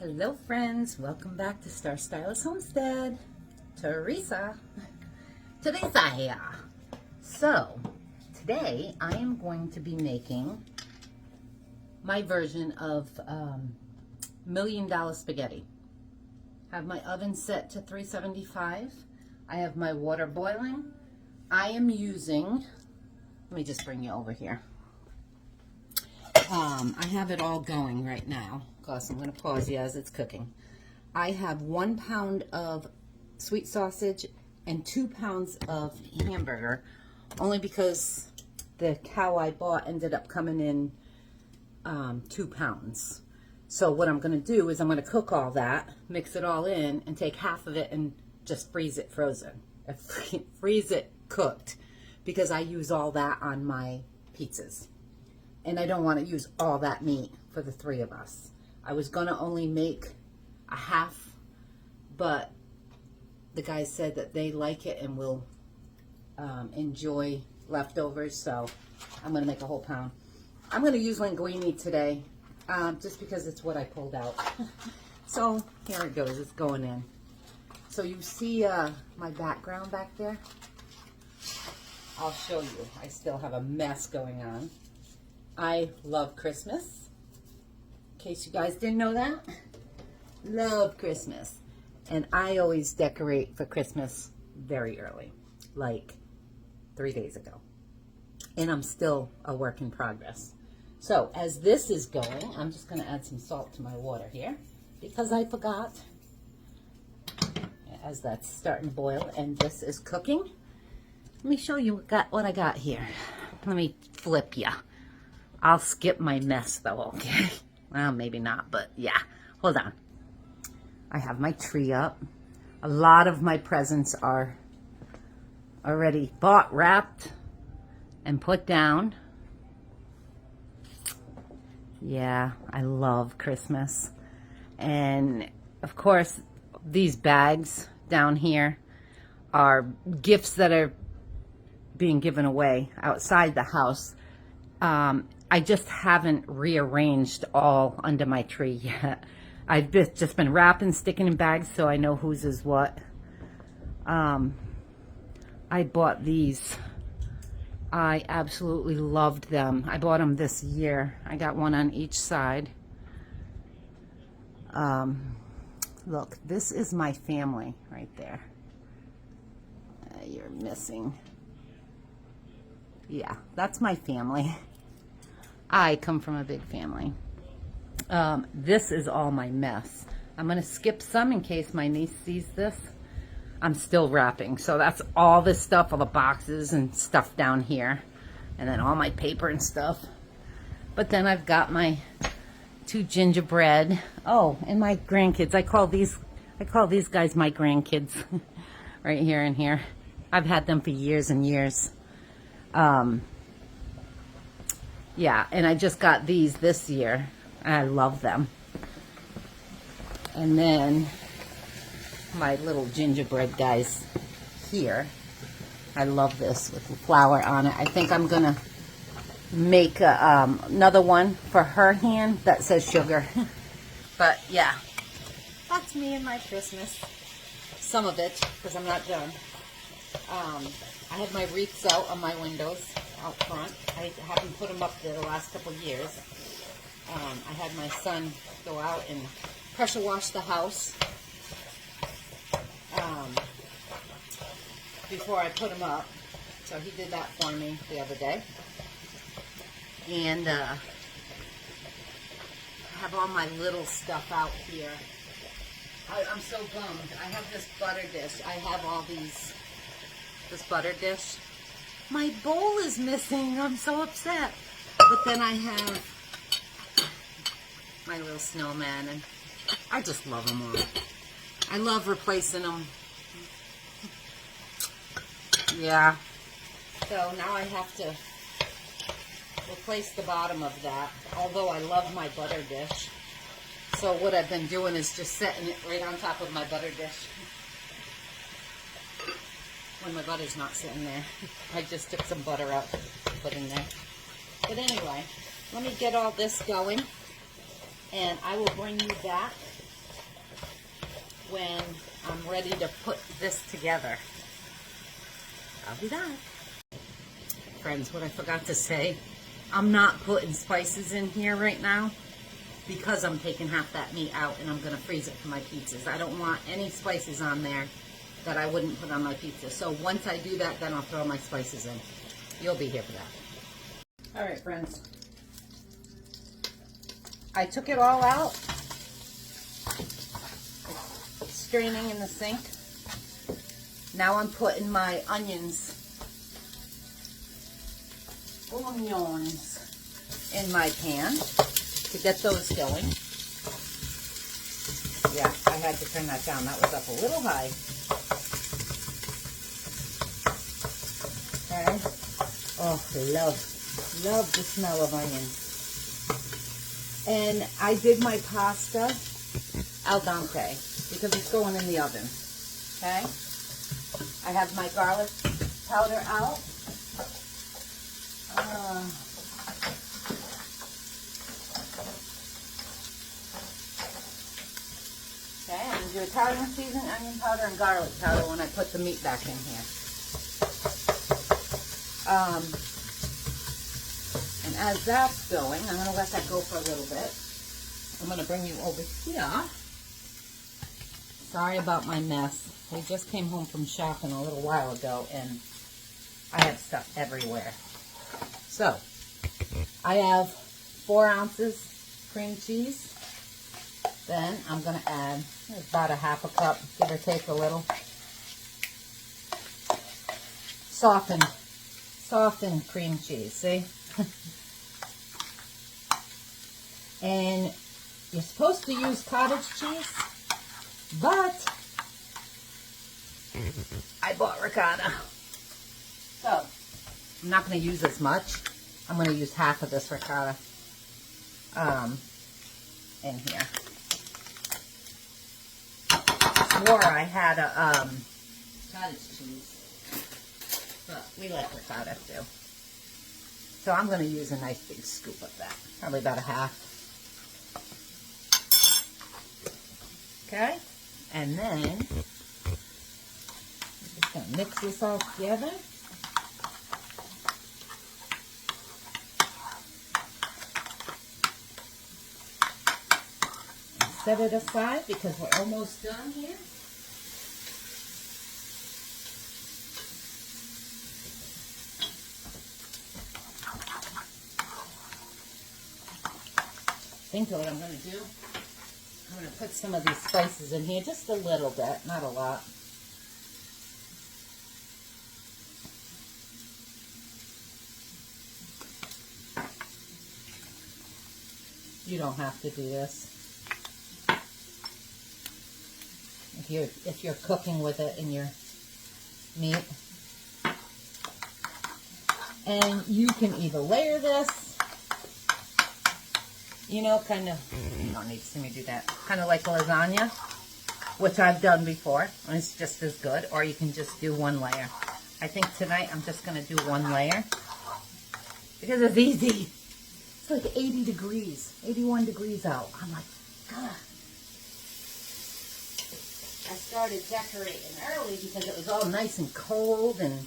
Hello friends, welcome back to Star Stylist Homestead. Teresa here. So today I am going to be making my version of $1 million spaghetti. Have my oven set to 375. I have my water boiling. I am using, let me just bring you over here. I have it all going right now. Of course, I'm going to pause you as it's cooking. I have 1 pound of sweet sausage and 2 pounds of hamburger, only because the cow I bought ended up coming in 2 pounds. So what I'm going to do is I'm going to cook all that, mix it all in, and take half of it and just freeze it frozen. Freeze it cooked, because I use all that on my pizzas. And I don't want to use all that meat for the 3 of us. I was going to only make a half, but the guys said that they like it and will enjoy leftovers, so I'm going to make a whole pound. I'm going to use linguine today, just because it's what I pulled out. So here it goes, it's going in. So you see my background back there? I'll show you. I still have a mess going on. I love Christmas. In case you guys didn't know that. Love Christmas. And I always decorate for Christmas very early. Like 3 days ago. And I'm still a work in progress. So as this is going, I'm just going to add some salt to my water here. Because I forgot. As that's starting to boil and this is cooking. Let me show you what I got here. Let me flip ya. I'll skip my mess though, okay? Well, maybe not, but yeah. Hold on. I have my tree up. A lot of my presents are already bought, wrapped, and put down. Yeah, I love Christmas. And of course, these bags down here are gifts that are being given away outside the house. I just haven't rearranged all under my tree yet. I've just been wrapping, sticking in bags so I know whose is what. I bought these. I absolutely loved them. I bought them this year. I got one on each side. Look, this is my family right there. You're missing. Yeah, that's my family. I come from a big family. This is all my mess. I'm going to skip some in case my niece sees this. I'm still wrapping. So that's all this stuff, all the boxes and stuff down here. And then all my paper and stuff. But then I've got my 2 gingerbread. Oh, and my grandkids. I call these guys my grandkids. Right here and here. I've had them for years and years. Yeah, and I just got these this year. I love them. And then my little gingerbread guys here. I love this with the flour on it. I think I'm going to make another one for her hand that says sugar. But yeah, that's me and my Christmas. Some of it, because I'm not done. I have my wreaths out on my windows out front. I haven't put them up there the last couple of years. I had my son go out and pressure wash the house before I put them up. So he did that for me the other day. And I have all my little stuff out here. I'm so bummed. I have this butter dish. I have all this butter dish. My bowl is missing. I'm so upset. But then I have my little snowman, and I just love them all. I love replacing them. Yeah. So now I have to replace the bottom of that, although I love my butter dish. So what I've been doing is just setting it right on top of my butter dish. When my butter's not sitting there. I just took some butter out to put in there. But anyway, let me get all this going, and I will bring you back when I'm ready to put this together. I'll be back. Friends, what I forgot to say, I'm not putting spices in here right now because I'm taking half that meat out and I'm going to freeze it for my pizzas. I don't want any spices on there that I wouldn't put on my pizza. So once I do that, then I'll throw my spices in. You'll be here for that. All right, friends. I took it all out. It's straining in the sink. Now I'm putting my onions in my pan to get those going. Yeah, I had to turn that down. That was up a little high. Okay. Oh, love the smell of onions. And I did my pasta al dente because it's going in the oven. Okay. I have my garlic powder out. Okay, I'm going to do Italian seasoning, onion powder, and garlic powder when I put the meat back in here. And as that's going, I'm going to let that go for a little bit. I'm going to bring you over here. Sorry about my mess. We just came home from shopping a little while ago, and I have stuff everywhere. So, I have 4 ounces cream cheese. Then I'm going to add about a half a cup, give or take a little. Softened cream cheese, see? And you're supposed to use cottage cheese, but I bought ricotta. So, I'm not going to use as much. I'm going to use half of this ricotta in here. I swore I had a cottage cheese, but we like ricotta too. So I'm going to use a nice big scoop of that, probably about a half. Okay, and then I'm just going to mix this all together. Set it aside because we're almost done here. I think what I'm going to do, I'm going to put some of these spices in here, just a little bit, not a lot. You don't have to do this. If you're cooking with it in your meat. And you can either layer this, you know, kind of, you don't need to see me do that, kind of like lasagna, which I've done before, and it's just as good, or you can just do one layer. I think tonight I'm just going to do one layer, because it's easy. It's like 80 degrees, 81 degrees out. I'm like, God. I started decorating early because it was all nice and cold and,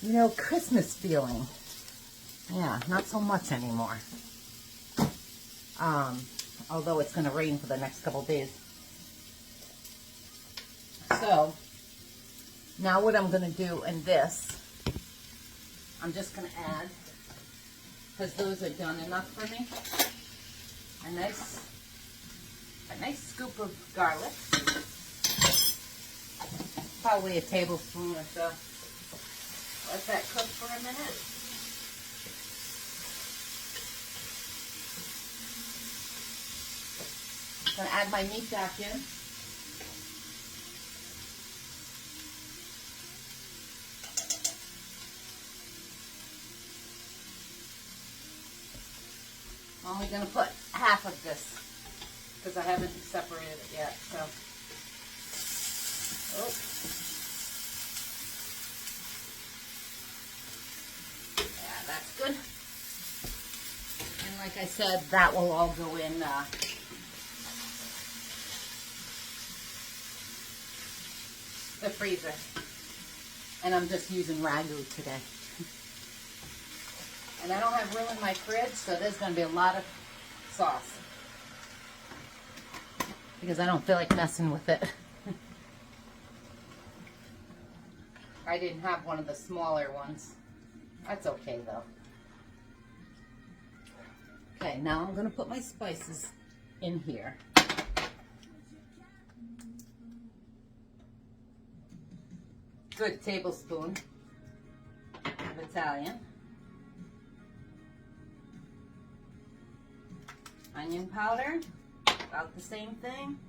you know, Christmas feeling. Yeah, not so much anymore. Although it's going to rain for the next couple days. So, now what I'm going to do in this, I'm just going to add, because those are done enough for me, a nice scoop of garlic. Probably a tablespoon or so. Let that cook for a minute. I'm going to add my meat back in. I'm only going to put half of this because I haven't separated it yet. So, yeah, that's good. And like I said, that will all go in the freezer. And I'm just using ragu today. And I don't have room in my fridge, so there's going to be a lot of sauce. Because I don't feel like messing with it. I didn't have one of the smaller ones. That's okay though. Okay, now I'm going to put my spices in here. Good tablespoon of Italian. Onion powder, about the same thing.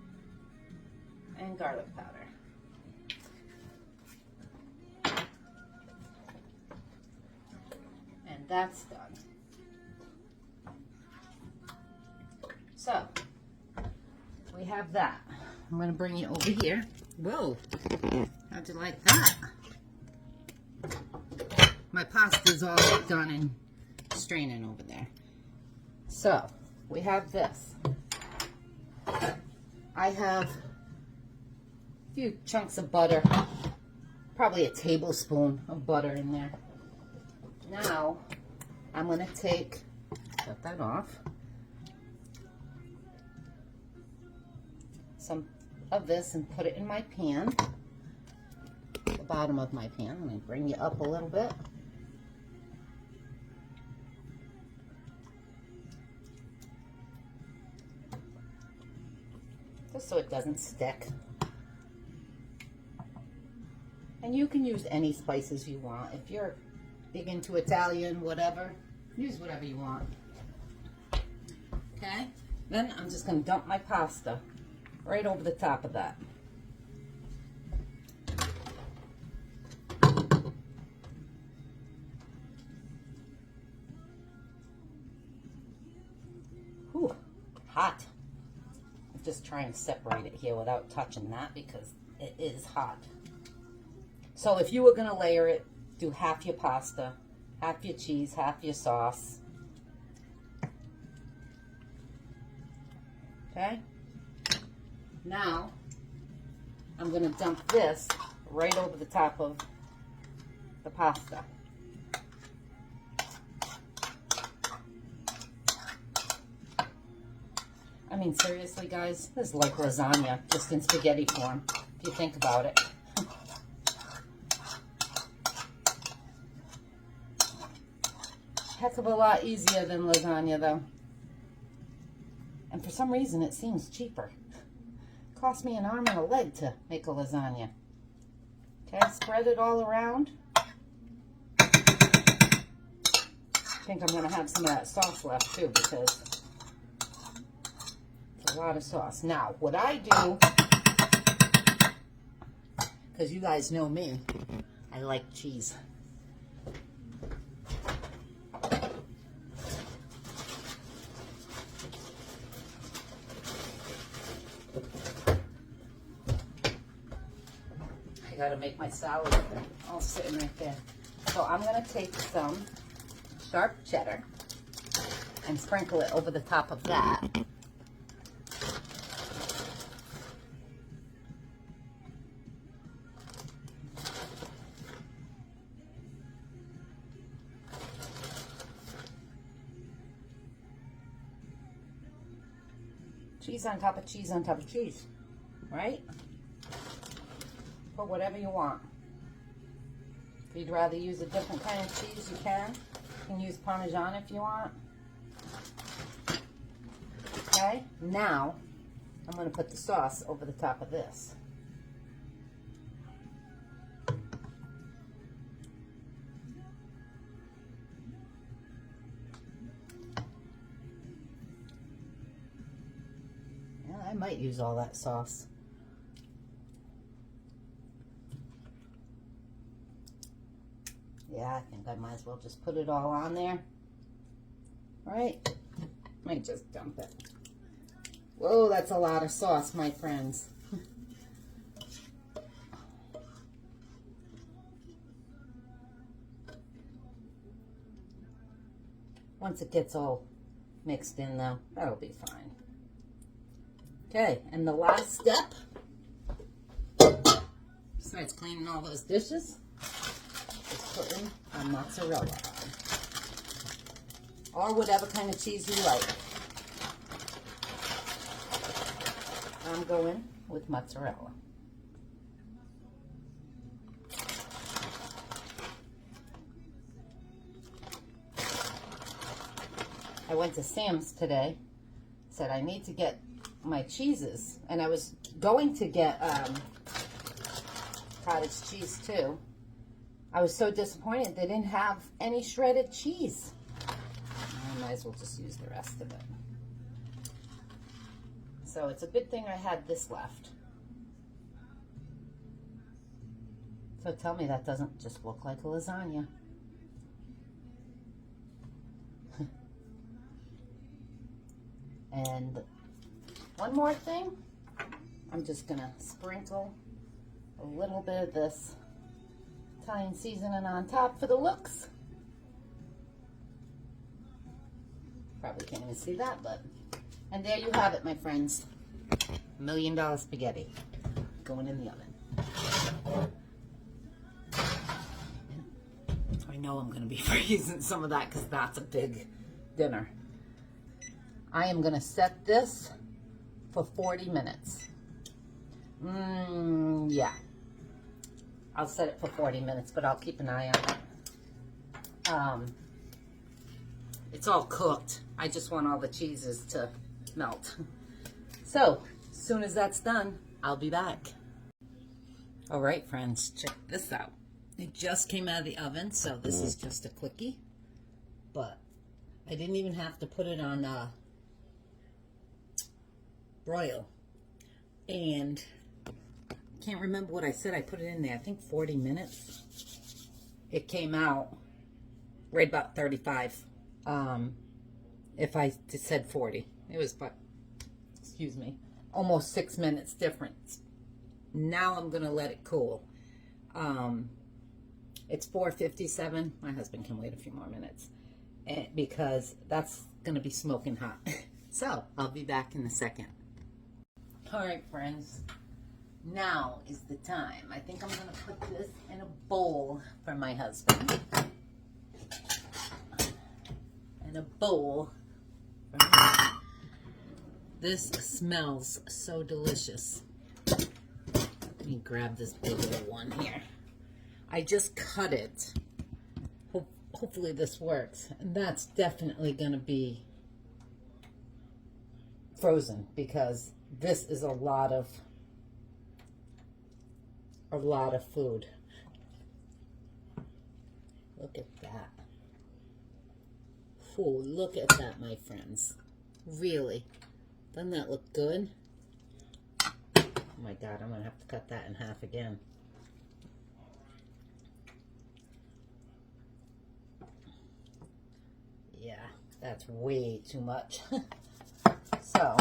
And garlic powder. And that's done. So, we have that. I'm going to bring you over here. Whoa, how'd you like that? My pasta's all done and straining over there. So, we have this. I have a few chunks of butter, probably a tablespoon of butter in there. Now, I'm going to cut that off, some of this and put it in my pan, the bottom of my pan. Let me bring you up a little bit. Just so it doesn't stick. And you can use any spices you want. If you're big into Italian, whatever, use whatever you want. Okay? Then I'm just going to dump my pasta right over the top of that. Whew, hot. I'll just try and separate it here without touching that because it is hot. So if you were going to layer it, do half your pasta, half your cheese, half your sauce. Okay? Now, I'm going to dump this right over the top of the pasta. I mean, seriously, guys, this is like lasagna, just in spaghetti form, if you think about it. Heck of a lot easier than lasagna, though. And for some reason, it seems cheaper. It cost me an arm and a leg to make a lasagna. Okay, spread it all around. I think I'm going to have some of that sauce left, too, because it's a lot of sauce. Now, what I do, because you guys know me, I like cheese. I gotta make my salad all sitting right there. So I'm gonna take some sharp cheddar and sprinkle it over the top of that. Cheese on top of cheese on top of cheese, right? Put whatever you want. If you'd rather use a different kind of cheese, you can. You can use Parmesan if you want. Okay, now I'm going to put the sauce over the top of this. Yeah, I might use all that sauce. Yeah, I think I might as well just put it all on there. All right, let me just dump it. Whoa, that's a lot of sauce, my friends. Once it gets all mixed in though, that'll be fine. Okay, and the last step, Besides cleaning all those dishes, just putting a mozzarella on. Or whatever kind of cheese you like. I'm going with mozzarella. I went to Sam's today, said I need to get my cheeses, and I was going to get cottage cheese too. I was so disappointed they didn't have any shredded cheese. I might as well just use the rest of it. So it's a good thing I had this left. So tell me that doesn't just look like a lasagna. And one more thing, I'm just gonna sprinkle a little bit of this Italian seasoning on top for the looks. Probably can't even see that, but, and there you have it, my friends. $1 million spaghetti going in the oven. I know I'm gonna be freezing some of that because that's a big dinner. I am gonna set this for 40 minutes. Yeah. I'll set it for 40 minutes, but I'll keep an eye on it. It's all cooked. I just want all the cheeses to melt. So, as soon as that's done, I'll be back. All right, friends, check this out. It just came out of the oven, so this is just a quickie. But I didn't even have to put it on broil. And can't remember what I said. I put it in there, I think 40 minutes. It came out right about 35. If I said 40, it was about, excuse me, almost 6 minutes difference. Now I'm gonna let it cool. It's 4:57. My husband can wait a few more minutes because that's gonna be smoking hot. So I'll be back in a second. All right, friends. Now is the time. I think I'm gonna put this in a bowl for my husband. And a bowl for me. This smells so delicious. Let me grab this big little one here. I just cut it. Hopefully this works. And that's definitely gonna be frozen because this is a lot of food. Look at that. Oh, look at that, my friends. Really? Doesn't that look good? Oh my God, I'm gonna have to cut that in half again. Yeah, that's way too much. So,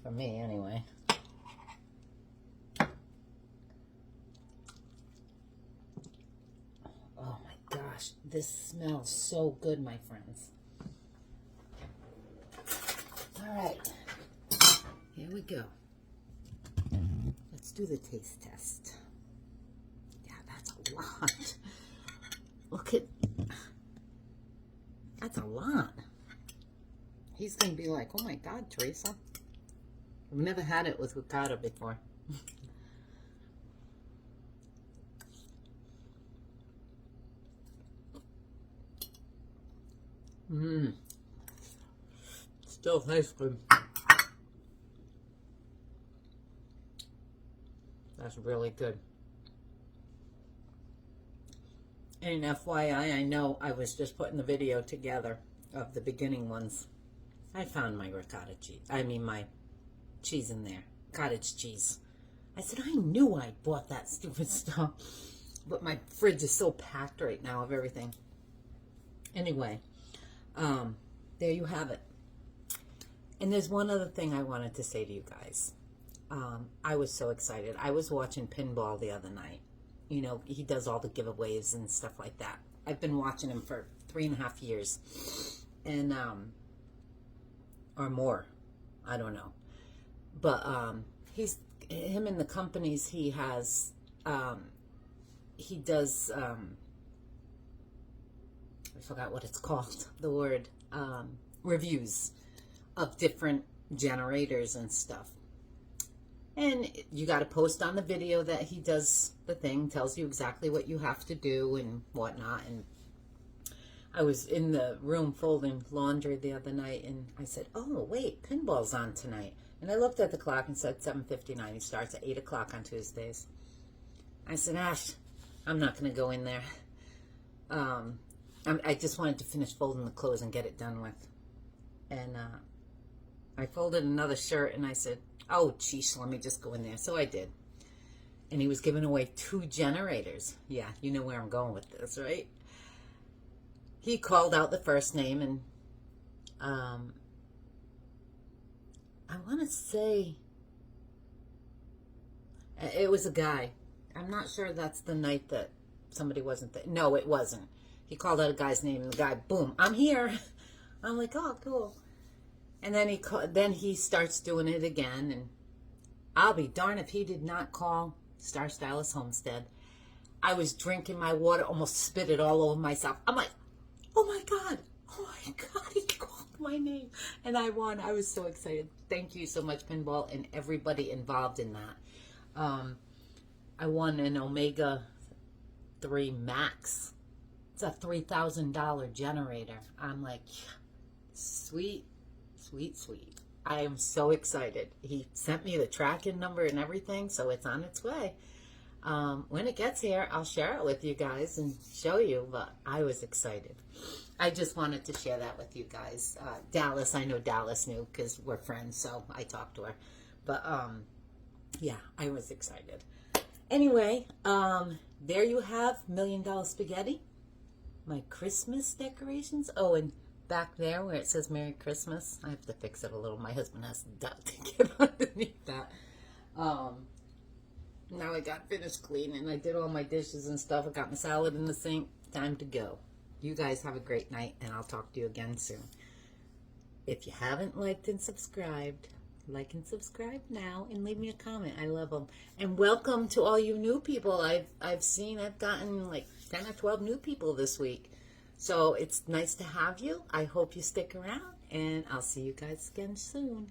for me anyway. Oh my gosh, this smells so good, my friends. All right, here we go. Let's do the taste test. Yeah, that's a lot. Look at, that's a lot. He's gonna be like, oh my God, Teresa. I've never had it with ricotta before. Still tastes good. That's really good. And FYI, I know I was just putting the video together of the beginning ones. I found my ricotta cheese. I mean, my cheese in there. Cottage cheese. I said, I knew I bought that stupid stuff. But my fridge is so packed right now of everything. Anyway, there you have it. And there's one other thing I wanted to say to you guys. I was so excited. I was watching Pinball the other night. You know, he does all the giveaways and stuff like that. I've been watching him for 3.5 years. And, or more. I don't know. But, him and the companies he has, he does, I forgot what it's called, the word, reviews of different generators and stuff. And you got to post on the video that he does the thing, tells you exactly what you have to do and whatnot. And I was in the room folding laundry the other night, and I said, oh, wait, pinball's on tonight. And I looked at the clock and said 7:59. He starts at 8 o'clock on Tuesdays. I said, Ash, I'm not going to go in there. I just wanted to finish folding the clothes and get it done with. And I folded another shirt, and I said, oh, geez, let me just go in there. So I did. And he was giving away 2 generators. Yeah, you know where I'm going with this, right? He called out the first name, and I want to say it was a guy. I'm not sure that's the night that somebody wasn't there. No, it wasn't. He called out a guy's name, and the guy, boom, I'm here. I'm like, oh, cool. And then he starts doing it again, and I'll be darned if he did not call Star Stylist Homestead. I was drinking my water, almost spit it all over myself. I'm like, oh my God, he called my name. And I won. I was so excited. Thank you so much, Pinball, and everybody involved in that. I won an Omega 3 Max. It's a $3,000 generator. I'm like, sweet. Sweet, sweet. I am so excited. He sent me the tracking number and everything, so it's on its way. When it gets here, I'll share it with you guys and show you, but I was excited. I just wanted to share that with you guys. Dallas, I know Dallas knew because we're friends, so I talked to her. But, yeah, I was excited. Anyway, there you have $1 Million Spaghetti. My Christmas decorations. Oh, and back there where it says Merry Christmas, I have to fix it a little. My husband has to duck to get underneath that. Now I got finished cleaning. I did all my dishes and stuff. I got my salad in the sink. Time to go. You guys have a great night, and I'll talk to you again soon. If you haven't liked and subscribed, like and subscribe now, and leave me a comment. I love them. And welcome to all you new people. I've gotten like 10 or 12 new people this week. So it's nice to have you. I hope you stick around, and I'll see you guys again soon.